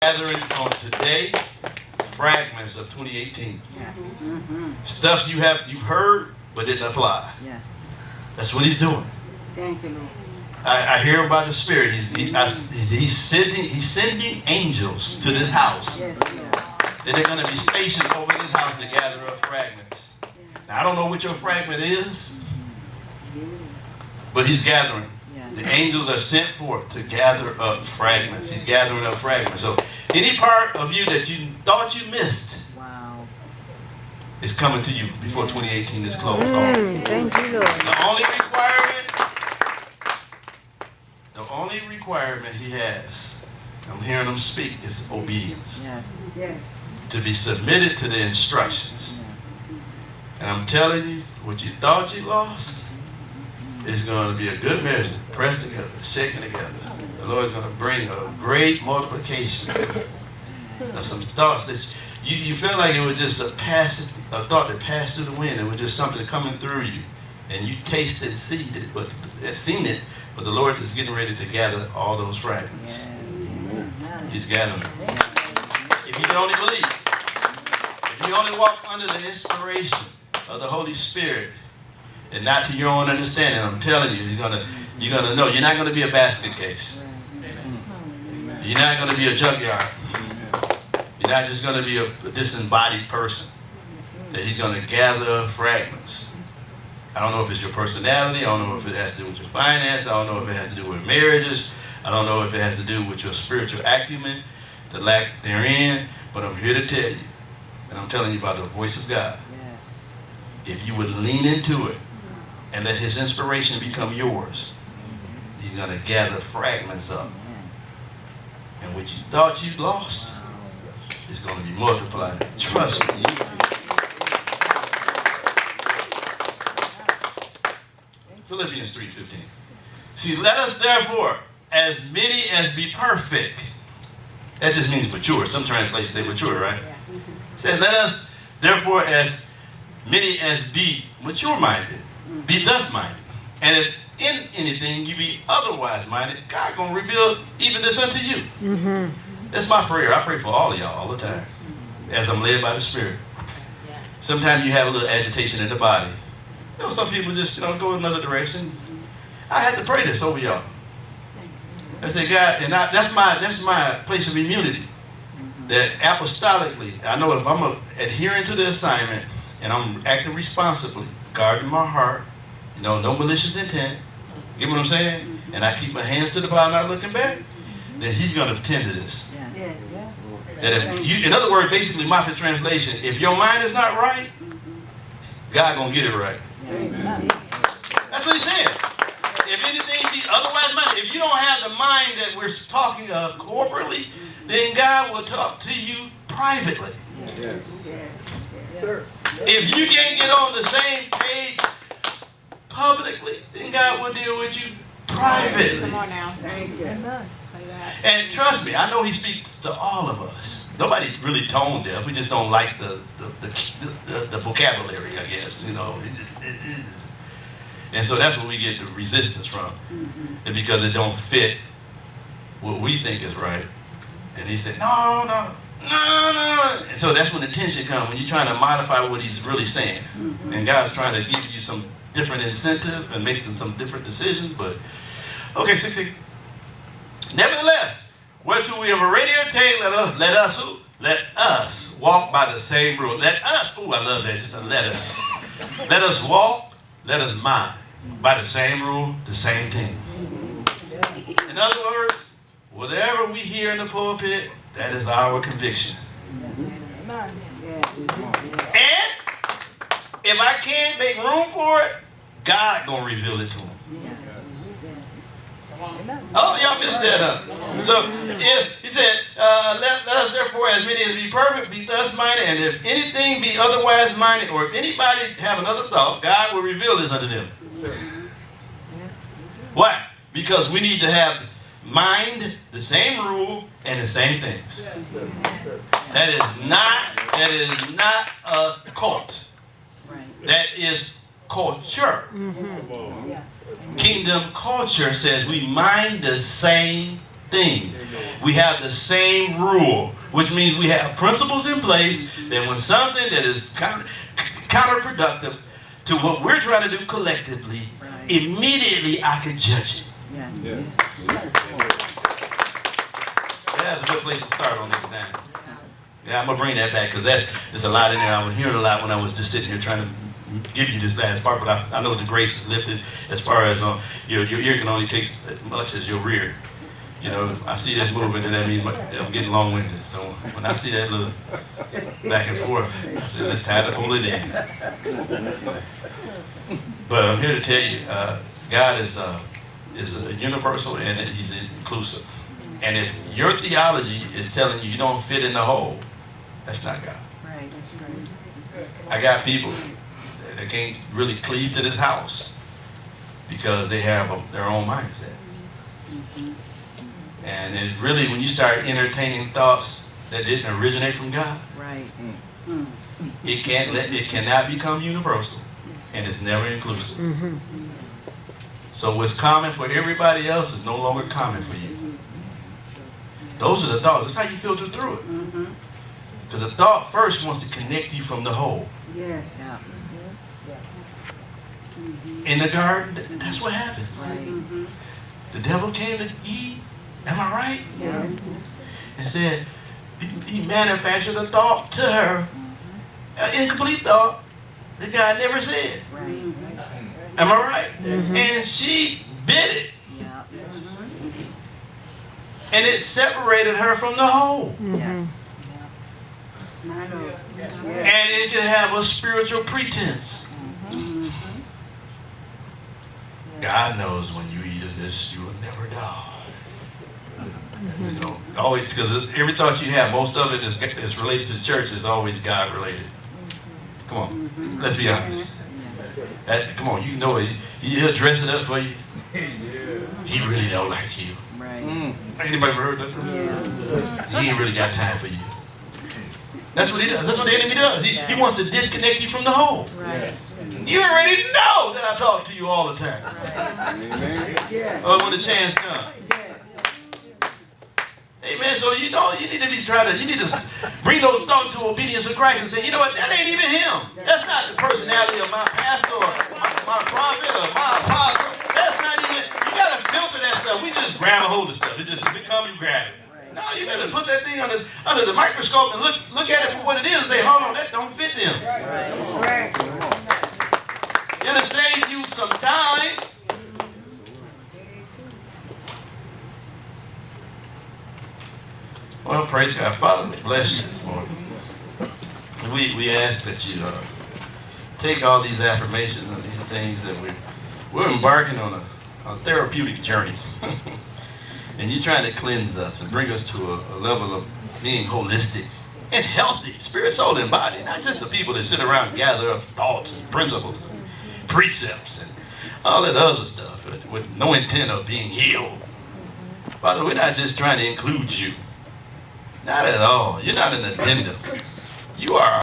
Gathering on today, fragments of 2018. Yes. Stuff you've heard but didn't apply. Yes. That's what he's doing. Thank you, Lord. I hear him by the Spirit. He's sending angels to this house. Yes, Lord. That they're going to be stationed over this house to gather up fragments. Now, I don't know what your fragment is, but he's gathering. Yes. The angels are sent forth to gather up fragments. He's gathering up fragments. So any part of you that you thought you missed Wow. is coming to you before 2018 is closed. Thank you, Lord. The only requirement he has, I'm hearing him speak, is obedience. Yes. Yes. To be submitted to the instructions. And I'm telling you, what you thought you lost is going to be a good measure, pressed together, shaken together. The Lord's going to bring a great multiplication of some thoughts that you felt like it was just a thought that passed through the wind. It was just something coming through you. And you tasted, seen it, but the Lord is getting ready to gather all those fragments. He's gathering them. If you can only believe, if you only walk under the inspiration of the Holy Spirit and not to your own understanding, I'm telling you, you're gonna know. You're not gonna be a basket case. You're not gonna be a junkyard. You're not just gonna be a disembodied person. That he's gonna gather fragments. I don't know if it's your personality. I don't know if it has to do with your finance. I don't know if it has to do with marriages. I don't know if it has to do with your spiritual acumen, the lack therein. But I'm here to tell you, and I'm telling you about the voice of God. Yes. If you would lean into it and let his inspiration become yours, he's going to gather fragments up. And what you thought you lost is going to be multiplied. Trust me. Philippians 3:15. See, let us therefore, as many as be perfect. That just means mature. Some translations say mature, right? It says, let us therefore, as many as be mature-minded, be thus-minded. And if in anything you be otherwise-minded, God going to reveal even this unto you. That's my prayer. I pray for all of y'all all the time, as I'm led by the Spirit. Sometimes you have a little agitation in the body. You know, some people just go another direction. I had to pray this over y'all. I say, God, and that's my place of immunity. That apostolically, I know if I'm adhering to the assignment and I'm acting responsibly, guarding my heart, no malicious intent, get what I'm saying? And I keep my hands to the plow, not looking back, then he's going to attend to this. Yes. That if you, in other words, basically Moffett translation, if your mind is not right, God going to get it right. That's what he's saying. If anything be otherwise minded, if you don't have the mind that we're talking of corporately, then God will talk to you privately. Yes. If you can't get on the same page publicly, then God will deal with you privately. Come on now. Thank you. And trust me, I know he speaks to all of us. Nobody's really tone deaf. We just don't like the vocabulary, I guess. And so that's where we get the resistance from. And because it don't fit what we think is right. And he said, no. And so that's when the tension comes, when you're trying to modify what he's really saying. And God's trying to give you some different incentive and make some different decisions. But, okay, 16. Nevertheless, whereto we have already attained, let us walk by the same rule. Let us, I love that, just a let us. Let us walk, let us mind by the same rule, the same thing. In other words, whatever we hear in the pulpit, that is our conviction. And if I can't make room for it, God gonna reveal it to him. Oh, y'all missed that up. So if he said, let us therefore as many as be perfect, be thus minded, and if anything be otherwise minded, or if anybody have another thought, God will reveal this unto them. Why? Because we need to have mind, the same rule, and the same things. That is not a cult. That is culture. Kingdom culture says we mind the same things. We have the same rule, which means we have principles in place that when something that is counterproductive to what we're trying to do collectively, immediately I can judge it. Yes. Yeah. That's a good place to start on this time. Yeah, I'm going to bring that back because there's a lot in there. I was hearing a lot when I was just sitting here trying to give you this last part, but I know the grace is lifted as far as your ear can only take as much as your rear. You know, if I see this moving, then that means I'm getting long-winded. So when I see that little back and forth, I said, it's time to pull it in. But I'm here to tell you, God is universal and He's inclusive. And if your theology is telling you you don't fit in the hole, that's not God. Right. I got people that can't really cleave to this house because they have their own mindset. And it really, when you start entertaining thoughts that didn't originate from God, Right. it cannot become universal, and it's never inclusive. So what's common for everybody else is no longer common for you. Those are the thoughts. That's how you filter through it. Because the thought first wants to connect you from the whole. Yes. Yeah. In the garden, that's what happened. Right. The devil came to Eve, am I right? Yes. And said, he manufactured a thought to her, an incomplete thought that God never said. Right. Am I right? And she bit it. Yeah. And it separated her from the whole. Yes. My Lord. Yes. And it can have a spiritual pretense. God knows when you eat of this, you will never die. You know, always, because every thought you have, most of it is related to the church, is always God related. Come on, let's be honest. Come on, you know it. He'll dress it up for you. He really don't like you. Right. Anybody ever heard that? Yeah. He ain't really got time for you. That's what he does. That's what the enemy does. He wants to disconnect you from the whole. Right. You already know that I talk to you all the time. Yeah. Or when the chance comes. Amen. So you know you need to you need to bring those thoughts to obedience of Christ and say, you know what, that ain't even him. That's not the personality of my pastor or my prophet or my apostle. That's not even, you gotta filter that stuff. We just grab a hold of stuff. It just become you grab it. No, you gotta put that thing under the microscope and look at it for what it is and say, hold on, that don't fit them. Right. It'll save you some time. Well, praise God. Father, we bless you this morning. We ask that you take all these affirmations and these things that we're embarking on a therapeutic journey. And you're trying to cleanse us and bring us to a level of being holistic and healthy, spirit, soul, and body. Not just the people that sit around and gather up thoughts and principles and precepts and all that other stuff with no intent of being healed. Father, we're not just trying to include you. Not at all. You're not an addendum. You are